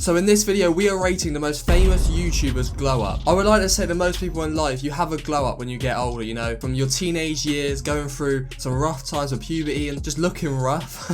So in this video, we are rating the most famous YouTubers glow up. I would like to say that most people in life, you have a glow up when you get older, you know, from your teenage years, going through some rough times with puberty and just looking rough.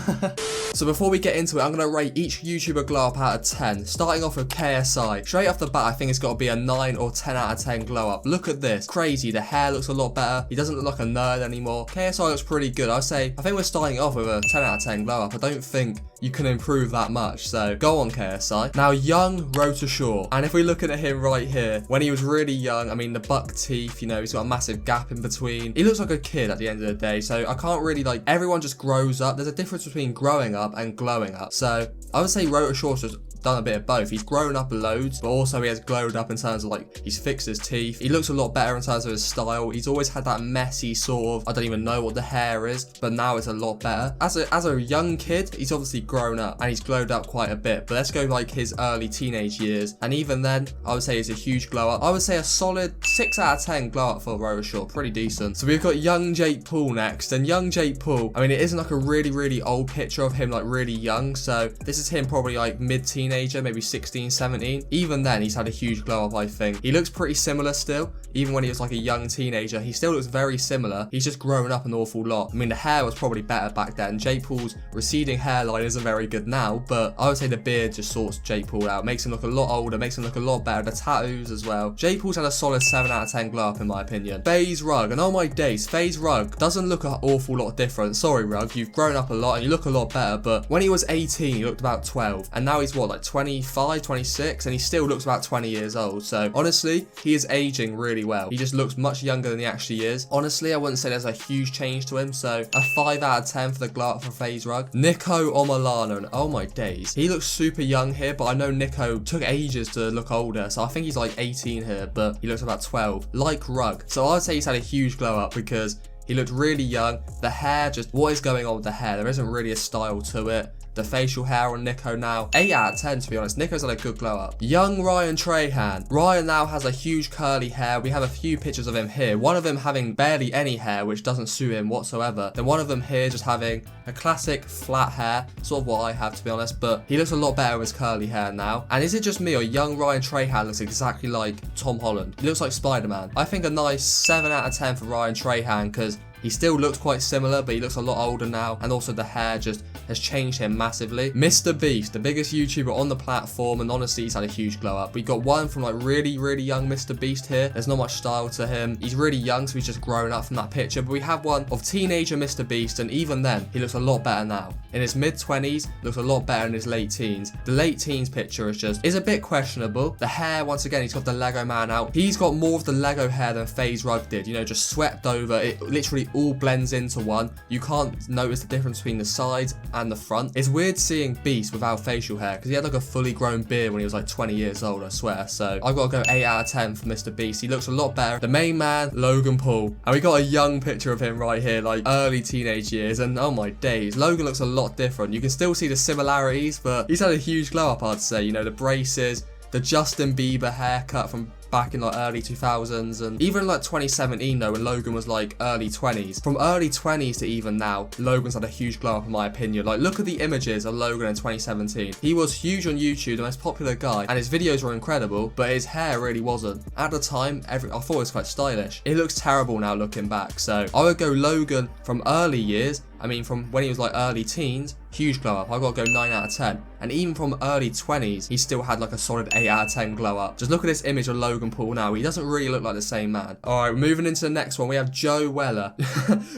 So before we get into it, I'm going to rate each YouTuber glow up out of 10, starting off with KSI. Straight off the bat, I think it's got to be a 9 or 10 out of 10 glow up. Look at this. Crazy. The hair looks a lot better. He doesn't look like a nerd anymore. KSI looks pretty good. I think we're starting off with a 10 out of 10 glow up. I don't think you can improve that much. So go on, KSI. Now, young Road to Shore. And if we're looking at him right here, when he was really young, I mean, the buck teeth, you know, he's got a massive gap in between. He looks like a kid at the end of the day. So I can't really, like, everyone just grows up. There's a difference between growing up and glowing up. So I would say Road to Shore's just done a bit of both. He's grown up loads, but also he has glowed up in terms of, like, he's fixed his teeth. He looks a lot better in terms of his style. He's always had that messy sort of, I don't even know what the hair is, but now it's a lot better. As a young kid, he's obviously grown up and he's glowed up quite a bit, but let's go like his early teenage years, and even then I would say it's a huge glow up. I would say a solid 6 out of 10 glow up for Road to Shore. Pretty decent. So we've got young Jake Paul next, and young Jake Paul, I mean, it isn't like a really old picture of him, like really young, so this is him probably like mid-teenager, maybe 16, 17. Even then, he's had a huge glow up, I think. He looks pretty similar still. Even when he was like a young teenager, he still looks very similar. He's just grown up an awful lot. I mean, the hair was probably better back then. Jake Paul's receding hairline isn't very good now, but I would say the beard just sorts Jake Paul out. Makes him look a lot older, makes him look a lot better. The tattoos as well. Jake Paul's had a solid 7 out of 10 glow up in my opinion. FaZe Rug, and oh my days, FaZe Rug doesn't look an awful lot different. Sorry, Rug, you've grown up a lot and you look a lot better, but when he was 18, he looked about 12, and now he's what, like 25, 26, and he still looks about 20 years old. So honestly, he is aging really well. He just looks much younger than he actually is. Honestly, I wouldn't say there's a huge change to him, so a 5 out of 10 for the glow up for FaZe Rug. Nico Omilana, and oh my days, he looks super young here, but I know Nico took ages to look older, so I think he's like 18 here, but he looks about 12, like Rug. So I would say he's had a huge glow up because he looked really young. The hair, just what is going on with the hair? There isn't really a style to it. The facial hair on Nico now, 8 out of 10 to be honest. Nico's had a good glow up. Young Ryan Trahan. Ryan now has a huge curly hair. We have a few pictures of him here. One of him having barely any hair, which doesn't suit him whatsoever. Then one of them here just having a classic flat hair, sort of what I have to be honest, but he looks a lot better with his curly hair now. And is it just me, or young Ryan Trahan looks exactly like Tom Holland? He looks like Spider-Man. I think a nice 7 out of 10 for Ryan Trahan, because he still looks quite similar, but he looks a lot older now, and also the hair just has changed him massively. MrBeast, the biggest YouTuber on the platform, and honestly, he's had a huge glow up. We got one from like really young MrBeast here. There's not much style to him. He's really young, so he's just grown up from that picture. But we have one of teenager MrBeast, and even then, he looks a lot better now. In his mid-20s, looks a lot better in his late teens. The late teens picture is a bit questionable. The hair, once again, he's got the Lego man out. He's got more of the Lego hair than FaZe Rug did, you know, just swept over. It literally all blends into one. You can't notice the difference between the sides and the front. It's weird seeing Beast without facial hair, because he had like a fully grown beard when he was like 20 years old, I swear. So I've got to go 8 out of 10 for MrBeast. He looks a lot better. The main man, Logan Paul, and we got a young picture of him right here, like early teenage years, and oh my days, Logan looks a lot different. You can still see the similarities, but he's had a huge glow up, I'd say. You know, the braces, the Justin Bieber haircut from back in like early 2000s, and even like 2017 though, when Logan was like early 20s. From early 20s to even now, Logan's had a huge glow up in my opinion. Like, look at the images of Logan in 2017. He was huge on YouTube, the most popular guy, and his videos were incredible, but his hair really wasn't. At the time, I thought it was quite stylish. It looks terrible now looking back, so I would go Logan from early years. I mean, from when he was like early teens, huge glow up. I got to go 9 out of 10. And even from early 20s, he still had like a solid 8 out of 10 glow up. Just look at this image of Logan Paul now. He doesn't really look like the same man. Alright, moving into the next one, we have Joe Weller.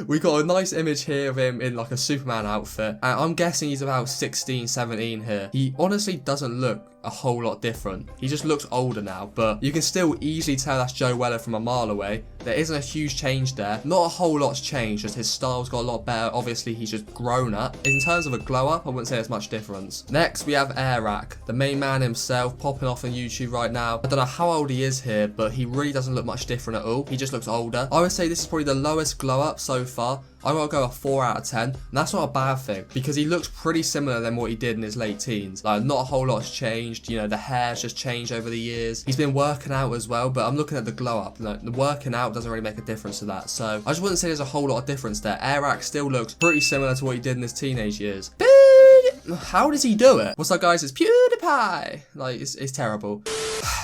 We got a nice image here of him in like a Superman outfit. And I'm guessing he's about 16, 17 here. He honestly doesn't look a whole lot different. He just looks older now, but you can still easily tell that's Joe Weller from a mile away. There isn't a huge change there. Not a whole lot's changed, just his style's got a lot better. Obviously, he's just grown up. In terms of a glow up, I wouldn't say there's much difference. Next, we have Airac, the main man himself, popping off on YouTube right now. I don't know how old he is here, but he really doesn't look much different at all. He just looks older. I would say this is probably the lowest glow up so far. I gotta go a 4 out of 10, and that's not a bad thing, because he looks pretty similar than what he did in his late teens. Like, not a whole lot's changed, you know, the hair's just changed over the years. He's been working out as well, but I'm looking at the glow up. Like, the working out doesn't really make a difference to that, so I just wouldn't say there's a whole lot of difference there. Airac still looks pretty similar to what he did in his teenage years. how does he do it? What's up, guys? It's Pewdiepie. Like, it's terrible.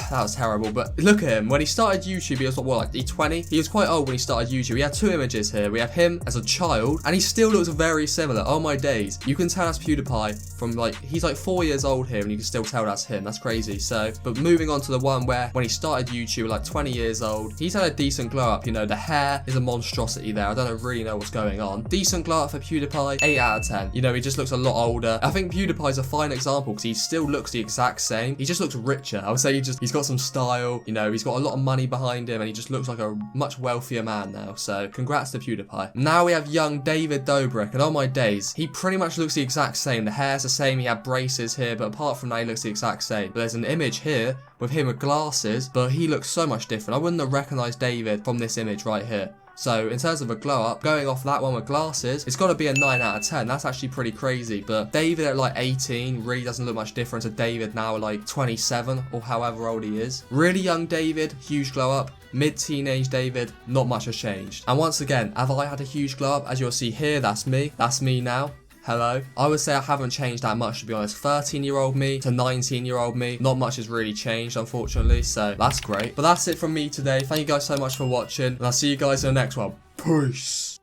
That was terrible, but look at him. When he started YouTube, he was what, like, he 20? He was quite old when he started YouTube. We had two images here. We have him as a child, and he still looks very similar. Oh my days. You can tell that's Pewdiepie from, like, he's like 4 years old here, and you can still tell that's him. That's crazy. So, but moving on to the one where when he started YouTube, like 20 years old, he's had a decent glow up. You know, the hair is a monstrosity there. I don't really know what's going on. Decent glow up for Pewdiepie, 8 out of 10. You know, he just looks a lot older. I think Pewdiepie's a fine example because he still looks the exact same. He just looks richer. I would say he's got some style. You know, he's got a lot of money behind him, and he just looks like a much wealthier man now. So congrats to Pewdiepie. Now we have young David Dobrik, and oh my days, he pretty much looks the exact same. The hair's the same. He had braces here, but apart from that, he looks the exact same. But there's an image here with him with glasses, but he looks so much different. I wouldn't have recognized David from this image right here. So in terms of a glow up, going off that one with glasses, it's got to be a 9 out of 10. That's actually pretty crazy. But David at like 18 really doesn't look much different to David now at like 27 or however old he is. Really young David, huge glow up. Mid-teenage David, not much has changed. And once again, have I had a huge glow up? As you'll see here, that's me. That's me now. Hello. I would say I haven't changed that much, to be honest. 13-year-old me to 19-year-old me, not much has really changed, unfortunately, so that's great. But that's it from me today. Thank you guys so much for watching, and I'll see you guys in the next one. Peace.